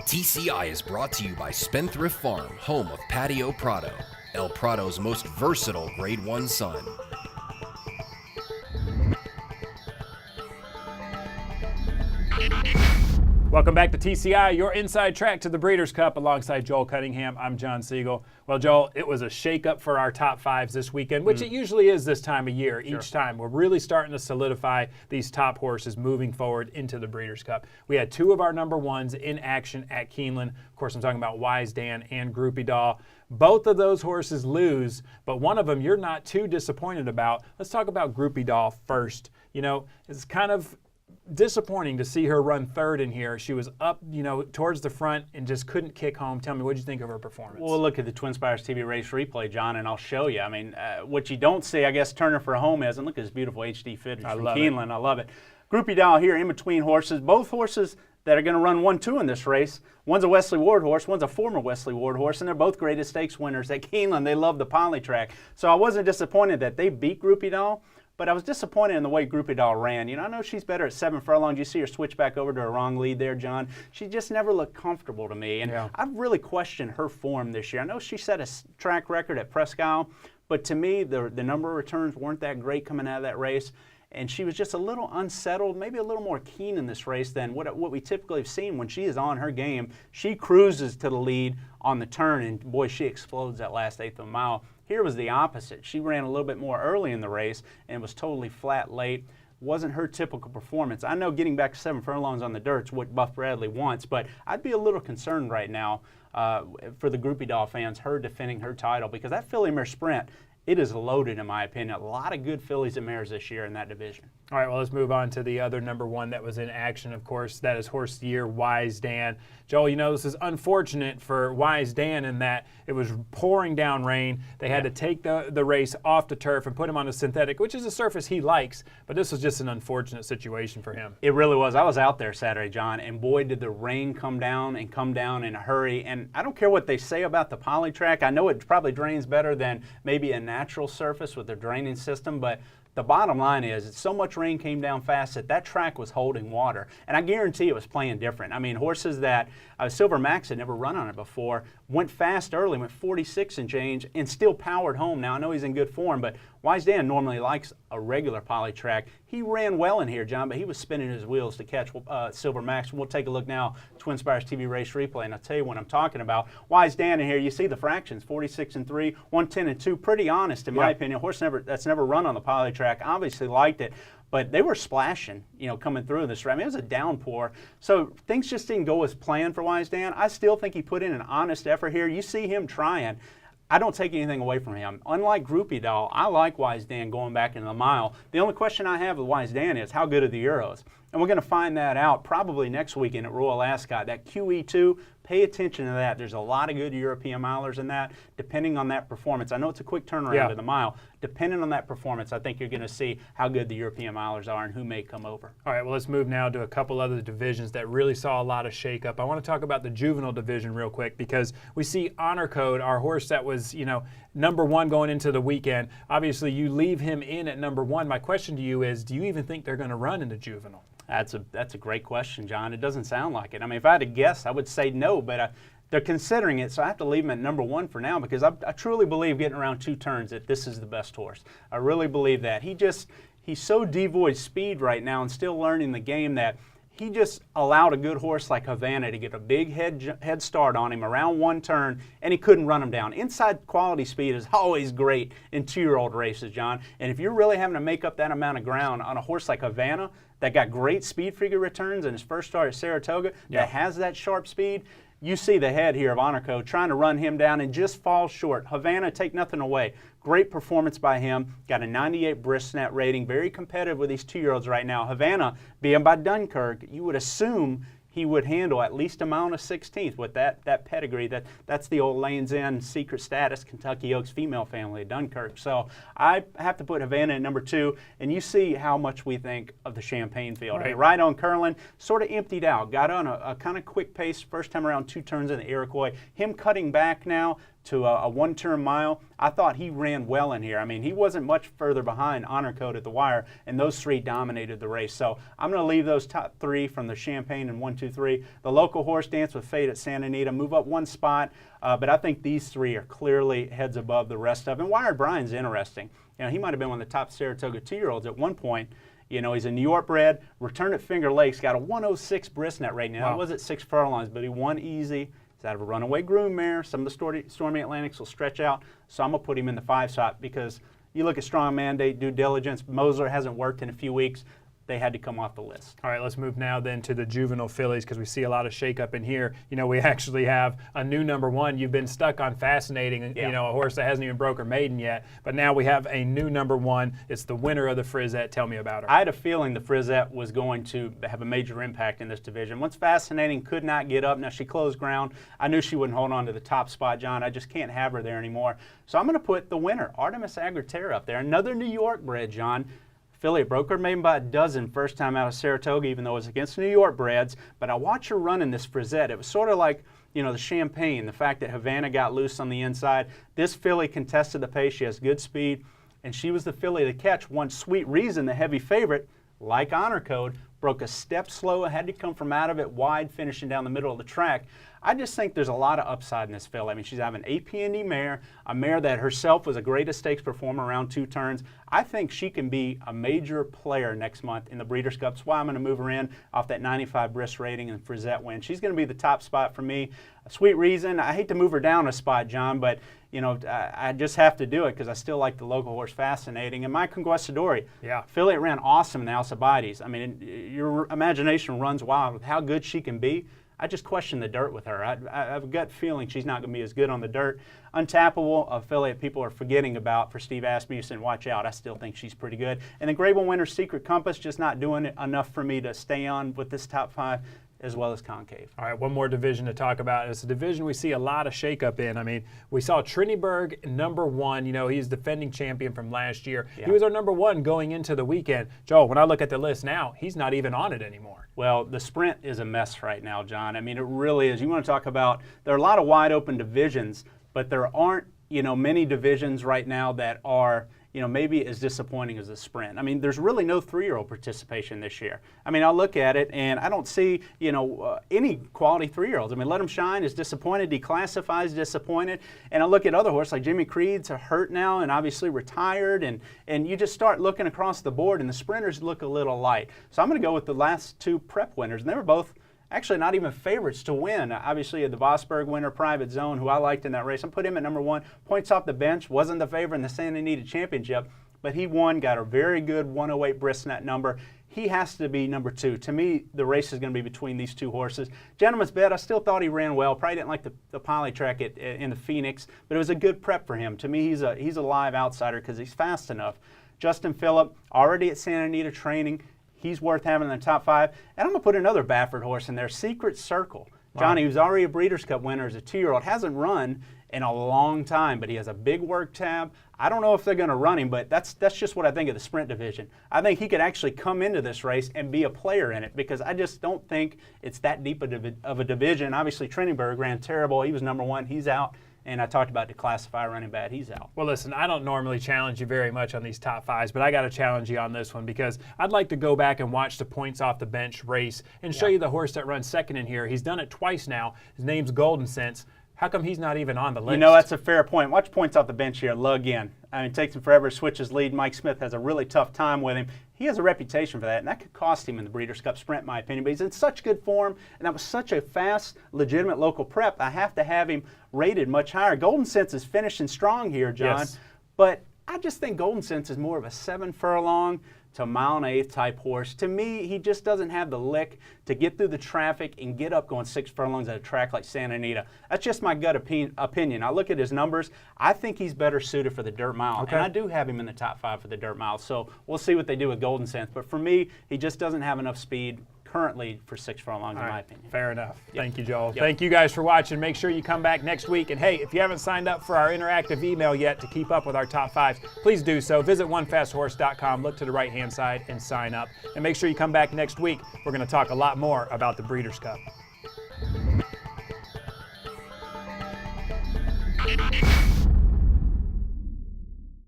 TCI is brought to you by Spendthrift Farm, home of Patio Prado, El Prado's most versatile Grade 1 son. Welcome back to TCI, your inside track to the Breeders' Cup alongside Joel Cunningham. I'm John Siegel. Well, Joel, it was a shakeup for our top fives this weekend, which it usually is this time of year. Sure. Each time we're really starting to solidify these top horses moving forward into the Breeders' Cup. We had two of our number ones in action at Keeneland. Of course, I'm talking about Wise Dan and Groupie Doll. Both of those horses lose, but one of them you're not too disappointed about. Let's talk about Groupie Doll first. You know, it's kind of disappointing to see her run third in here. She was up, towards the front and just couldn't kick home. Tell me, what did you think of her performance? Well, look at the Twin Spires TV race replay, John, and I'll show you. I mean, what you don't see, I guess, Turner for home is, and look at this beautiful HD footage from Keeneland. I love it. Groupie Doll here in between horses. Both horses that are going to run 1-2 in this race. One's a Wesley Ward horse, one's a former Wesley Ward horse, and they're both graded stakes winners at Keeneland. They love the poly track. So I wasn't disappointed that they beat Groupie Doll. But I was disappointed in the way Groupie Doll ran. I know she's better at 7 furlongs. You see her switch back over to a wrong lead there, John. She just never looked comfortable to me. And I've really questioned her form this year. I know she set a track record at Presque Isle, but to me, the number of returns weren't that great coming out of that race. And she was just a little unsettled, maybe a little more keen in this race than what we typically have seen when she is on her game. She cruises to the lead on the turn, and boy, she explodes that last eighth of a mile. Here was the opposite. She ran a little bit more early in the race and was totally flat late. Wasn't her typical performance. I know getting back to 7 furlongs on the dirt's what Buff Bradley wants, but I'd be a little concerned right now for the Groupie Doll fans, her defending her title, because that filly mare sprint, it is loaded in my opinion. A lot of good fillies and mares this year in that division. All right, well, let's move on to the other number one that was in action, of course. That is Horse of the Year, Wise Dan. Joel, this is unfortunate for Wise Dan in that it was pouring down rain. They had to take the race off the turf and put him on a synthetic, which is a surface he likes, but this was just an unfortunate situation for him. It really was. I was out there Saturday, John, and boy, did the rain come down in a hurry. And I don't care what they say about the poly track. I know it probably drains better than maybe a natural surface with their draining system, but the bottom line is so much rain came down fast that track was holding water. And I guarantee it was playing different. I mean, horses that Silver Max had never run on it before went fast early, went 46 and change, and still powered home. Now, I know he's in good form, but Wise Dan normally likes a regular poly track. He ran well in here, John, but he was spinning his wheels to catch Silver Max. We'll take a look now, Twin Spires TV race replay, and I'll tell you what I'm talking about. Wise Dan in here, you see the fractions, 46 and 3, 110 and 2. Pretty honest, in my opinion. Horse that's never run on the poly track, obviously liked it. But they were splashing, coming through this. I mean, it was a downpour. So things just didn't go as planned for Wise Dan. I still think he put in an honest effort here. You see him trying. I don't take anything away from him. Unlike Groupie Doll, I like Wise Dan going back into the mile. The only question I have with Wise Dan is how good are the Euros? And we're going to find that out probably next weekend at Royal Ascot. That QE2, pay attention to that. There's a lot of good European milers in that, depending on that performance. I know it's a quick turnaround to the mile. Depending on that performance, I think you're going to see how good the European milers are and who may come over. All right, well, let's move now to a couple other divisions that really saw a lot of shakeup. I want to talk about the juvenile division real quick because we see Honor Code, our horse that was, number one going into the weekend. Obviously, you leave him in at number one. My question to you is, do you even think they're going to run in the juvenile? That's a great question, John. It doesn't sound like it. I mean, if I had to guess, I would say no, but they're considering it, so I have to leave him at number one for now because I truly believe getting around 2 turns that this is the best horse. I really believe that. He's so devoid speed right now and still learning the game that he just allowed a good horse like Havana to get a big head start on him around 1 turn, and he couldn't run him down. Inside quality speed is always great in 2-year-old races, John. And if you're really having to make up that amount of ground on a horse like Havana that got great speed figure returns in his first start at Saratoga, that has that sharp speed, you see the head here of Honor Code trying to run him down and just falls short. Havana, take nothing away. Great performance by him. Got a 98 Brisnet rating. Very competitive with these 2-year-olds right now. Havana, being by Dunkirk, you would assume he would handle at least a mile and a 16th with that pedigree. That's the old Lanes End secret status, Kentucky Oaks female family of Dunkirk. So I have to put Havana at number 2, and you see how much we think of the Champagne field. Right on Curlin, sort of emptied out. Got on a kind of quick pace first time around 2 turns in the Iroquois. Him cutting back now, to a one-turn mile. I thought he ran well in here. I mean, he wasn't much further behind Honor Code at the wire, and those three dominated the race. So I'm going to leave those top three from the Champagne and 1, 2, 3. The local horse Dance with Fate at Santa Anita move up one spot, but I think these three are clearly heads above the rest of them. Wired Brian's interesting. You know, he might have been one of the top Saratoga 2-year-olds at one point. You know, he's a New York bred, returned at Finger Lakes, got a 106 Bristnet right now. Wow. It was at 6 furlongs, but he won easy. He's out of a runaway groom mare. Some of the Stormy Atlantics will stretch out, so I'm going to put him in the 5 spot because you look at strong mandate, due diligence. Moser hasn't worked in a few weeks. They had to come off the list. All right, let's move now then to the juvenile fillies because we see a lot of shakeup in here. You know, we actually have a new number 1. You've been stuck on Fascinating, you know, a horse that hasn't even broke her maiden yet. But now we have a new number 1. It's the winner of the Frizette. Tell me about her. I had a feeling the Frizette was going to have a major impact in this division. Once Fascinating could not get up, now she closed ground. I knew she wouldn't hold on to the top spot, John. I just can't have her there anymore. So I'm going to put the winner, Artemis Agraterra, up there. Another New York bred, John. Affiliate broke her maiden by a dozen first time out of Saratoga, even though it was against New York breds. But I watched her run in this Frizette. It was sort of like, you know, the Champagne, the fact that Havana got loose on the inside. This filly contested the pace. She has good speed, and she was the filly to catch. One Sweet Reason, the heavy favorite, like Honor Code, broke a step slow, had to come from out of it wide, finishing down the middle of the track. I just think there's a lot of upside in this filly. I mean, she's having an APND mare, a mare that herself was a great stakes performer around 2 turns. I think she can be a major player next month in the Breeders' Cup. That's why I'm going to move her in off that 95 Brisk rating and Frizette win. She's going to be the top spot for me. A Sweet Reason, I hate to move her down a spot, John, but you know, I just have to do it because I still like the local horse Fascinating. And my Conquistador, affiliate ran awesome in the Alcibiades. I mean, your imagination runs wild with how good she can be. I just question the dirt with her. I have a gut feeling she's not going to be as good on the dirt. Untappable, affiliate people are forgetting about for Steve Asmussen. Watch out. I still think she's pretty good. And the Grable Winner's Secret Compass, just not doing it enough for me to stay on with this top 5, as well as Concave. All right, one more division to talk about. It's a division we see a lot of shakeup in. I mean, we saw Triniberg number 1. You know, he's defending champion from last year. He was our number 1 going into the weekend. Joe, when I look at the list now, he's not even on it anymore. Well, the sprint is a mess right now, John. I mean, it really is. You want to talk about, there are a lot of wide open divisions, but there aren't, you know, many divisions right now that are, you know, maybe as disappointing as the sprint. I mean, there's really no 3-year-old participation this year. I mean, I look at it and I don't see, you know, any quality 3-year-olds. I mean, Let 'Em Shine is disappointed, Declassifies disappointed, and I look at other horses like Jimmy Creed's hurt now and obviously retired, and you just start looking across the board and the sprinters look a little light. So I'm going to go with the last 2 prep winners, and they were both actually not even favorites to win. Obviously, the Vosburg winner, Private Zone, who I liked in that race. I put him at number 1. Points off the bench, wasn't the favorite in the Santa Anita Championship, but he won, got a very good 108 Bristnet number. He has to be number 2. To me, the race is going to be between these 2 horses. Gentleman's Bet, I still thought he ran well. Probably didn't like the poly track in the Phoenix, but it was a good prep for him. To me, he's a live outsider because he's fast enough. Justin Phillip, already at Santa Anita training. He's worth having in the top 5. And I'm going to put another Baffert horse in there, Secret Circle. Johnny, who's already a Breeders' Cup winner as a 2-year-old, hasn't run in a long time, but he has a big work tab. I don't know if they're going to run him, but that's just what I think of the sprint division. I think he could actually come into this race and be a player in it because I just don't think it's that deep of a division. Obviously, Triniberg ran terrible. He was number 1. He's out. And I talked about Declassify running bad. He's out. Well, listen, I don't normally challenge you very much on these top 5s, but I got to challenge you on this one because I'd like to go back and watch the points off the bench race and show you the horse that runs second in here. He's done it twice now. His name's Golden Sense. How come he's not even on the list? You know, that's a fair point. Watch points off the bench here. Lug in. I mean, it takes him forever to switch his lead. Mike Smith has a really tough time with him. He has a reputation for that, and that could cost him in the Breeders' Cup Sprint, in my opinion. But he's in such good form, and that was such a fast, legitimate local prep. I have to have him rated much higher. Golden Sense is finishing strong here, John. But I just think Golden Sense is more of a 7 furlong to mile and an eighth type horse. To me, he just doesn't have the lick to get through the traffic and get up going 6 furlongs at a track like Santa Anita. That's just my gut opinion. I look at his numbers. I think he's better suited for the dirt mile. And I do have him in the top 5 for the dirt mile. So we'll see what they do with Golden Sense. But for me, he just doesn't have enough speed currently for 6 furlongs, in my opinion. Fair enough. Thank you, Joel. Thank you guys for watching. Make sure you come back next week. And hey, if you haven't signed up for our interactive email yet to keep up with our top 5s, please do so. Visit onefasthorse.com, look to the right-hand side, and sign up. And make sure you come back next week. We're going to talk a lot more about the Breeders' Cup.